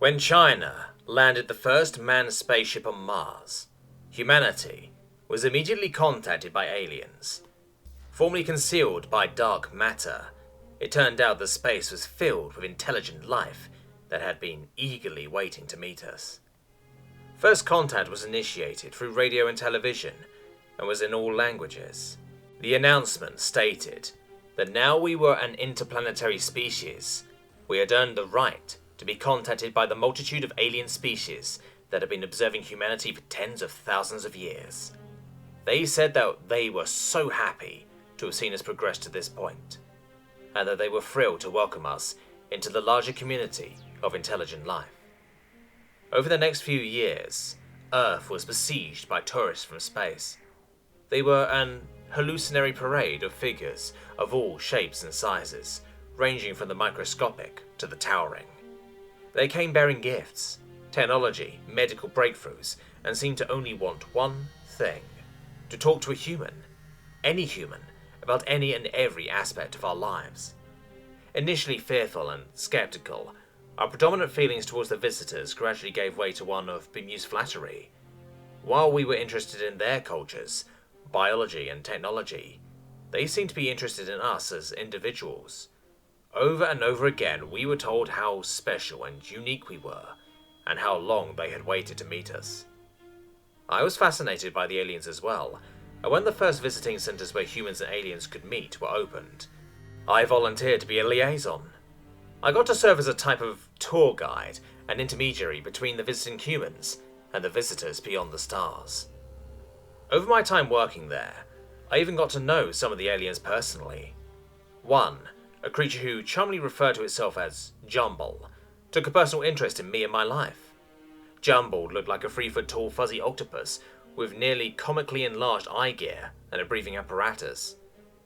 When China landed the first manned spaceship on Mars, humanity was immediately contacted by aliens. Formerly concealed by dark matter, it turned out the space was filled with intelligent life that had been eagerly waiting to meet us. First contact was initiated through radio and television and was in all languages. The announcement stated that now we were an interplanetary species, we had earned the right to be contacted by the multitude of alien species that had been observing humanity for tens of thousands of years. They said that they were so happy to have seen us progress to this point, and that they were thrilled to welcome us into the larger community of intelligent life. Over the next few years, Earth was besieged by tourists from space. They were an hallucinatory parade of figures of all shapes and sizes, ranging from the microscopic to the towering. They came bearing gifts, technology, medical breakthroughs, and seemed to only want one thing: to talk to a human, any human, about any and every aspect of our lives. Initially fearful and skeptical, our predominant feelings towards the visitors gradually gave way to one of bemused flattery. While we were interested in their cultures, biology and technology, they seemed to be interested in us as individuals. Over and over again, we were told how special and unique we were, and how long they had waited to meet us. I was fascinated by the aliens as well, and when the first visiting centers where humans and aliens could meet were opened, I volunteered to be a liaison. I got to serve as a type of tour guide and intermediary between the visiting humans and the visitors beyond the stars. Over my time working there, I even got to know some of the aliens personally. One, a creature who charmingly referred to itself as Jumble, took a personal interest in me and my life. Jumble looked like a 3-foot tall fuzzy octopus with nearly comically enlarged eye gear and a breathing apparatus.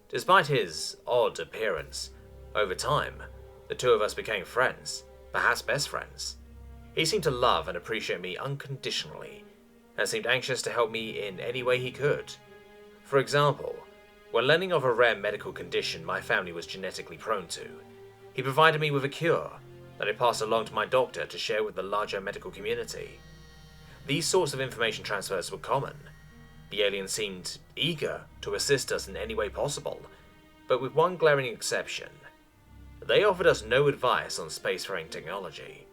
Despite his odd appearance, over time, the two of us became friends, perhaps best friends. He seemed to love and appreciate me unconditionally, and seemed anxious to help me in any way he could. For example, when learning of a rare medical condition my family was genetically prone to, he provided me with a cure that I passed along to my doctor to share with the larger medical community. These sorts of information transfers were common. The aliens seemed eager to assist us in any way possible, but with one glaring exception. They offered us no advice on spacefaring technology.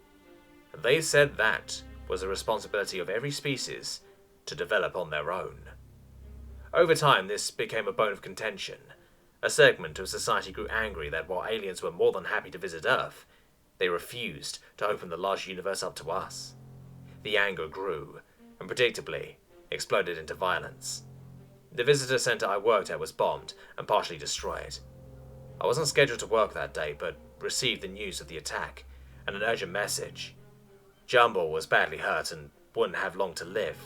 They said that was the responsibility of every species to develop on their own. Over time, this became a bone of contention. A segment of society grew angry that while aliens were more than happy to visit Earth, they refused to open the large universe up to us. The anger grew, and predictably, exploded into violence. The visitor center I worked at was bombed and partially destroyed. I wasn't scheduled to work that day, but received the news of the attack and an urgent message. Jumble was badly hurt and wouldn't have long to live,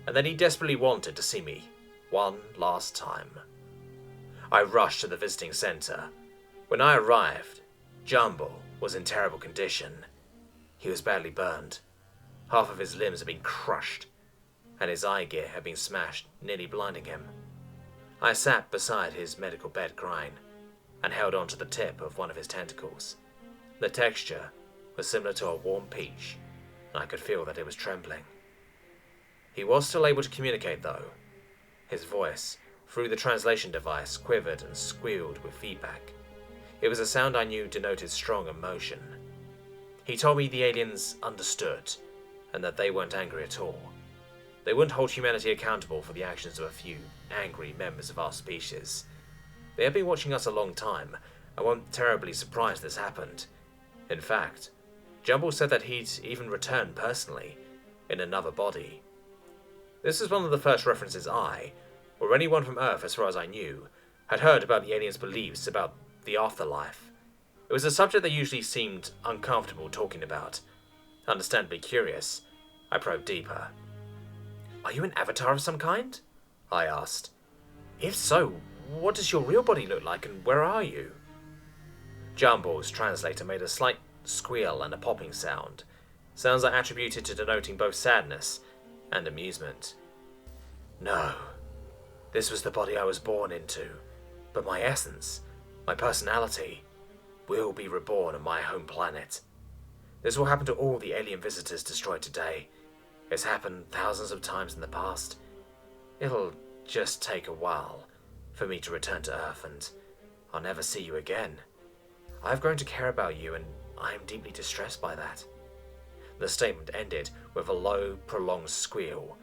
and then he desperately wanted to see me one last time. I rushed to the visiting center. When I arrived, Jumble was in terrible condition. He was badly burned. Half of his limbs had been crushed, and his eye gear had been smashed, nearly blinding him. I sat beside his medical bed crying, and held on to the tip of one of his tentacles. The texture was similar to a warm peach, and I could feel that it was trembling. He was still able to communicate, though. His voice, through the translation device, quivered and squealed with feedback. It was a sound I knew denoted strong emotion. He told me the aliens understood, and that they weren't angry at all. They wouldn't hold humanity accountable for the actions of a few angry members of our species. They had been watching us a long time, and weren't terribly surprised this happened. In fact, Jumble said that he'd even returned personally, in another body. This was one of the first references I, or anyone from Earth as far as I knew, had heard about the aliens' beliefs about the afterlife. It was a subject they usually seemed uncomfortable talking about. Understandably curious, I probed deeper. "Are you an avatar of some kind?" I asked. "If so, what does your real body look like and where are you?" Jumble's translator made a slight squeal and a popping sound, sounds I attributed to denoting both sadness and amusement. "No, this was the body I was born into, but my essence, my personality, will be reborn on my home planet. This will happen to all the alien visitors destroyed today. It's happened thousands of times in the past. It'll just take a while for me to return to Earth, and I'll never see you again. I've grown to care about you, and I am deeply distressed by that." The statement ended with a low, prolonged squeal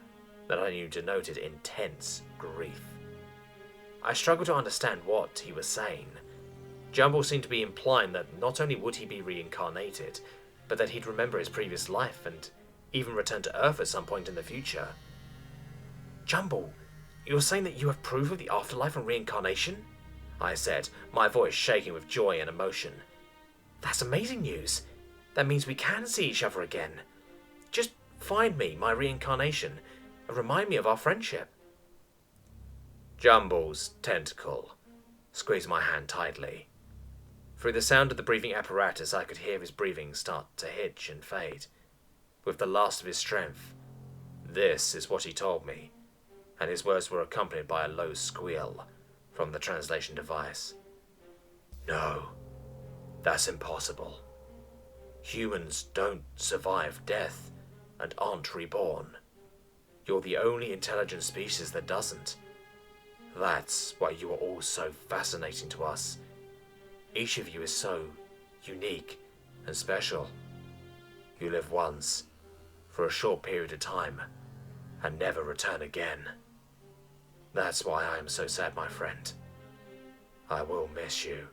that I knew denoted intense grief. I struggled to understand what he was saying. Jumble seemed to be implying that not only would he be reincarnated, but that he'd remember his previous life and even return to Earth at some point in the future. "Jumble, you're saying that you have proof of the afterlife and reincarnation?" I said, my voice shaking with joy and emotion. "That's amazing news. That means we can see each other again. Just find me my reincarnation and remind me of our friendship." Jumble's tentacle squeezed my hand tightly. Through the sound of the breathing apparatus, I could hear his breathing start to hitch and fade. With the last of his strength, this is what he told me, and his words were accompanied by a low squeal from the translation device. "No, that's impossible. Humans don't survive death and aren't reborn. You're the only intelligent species that doesn't. That's why you are all so fascinating to us. Each of you is so unique and special. You live once, for a short period of time, and never return again. That's why I am so sad, my friend. I will miss you."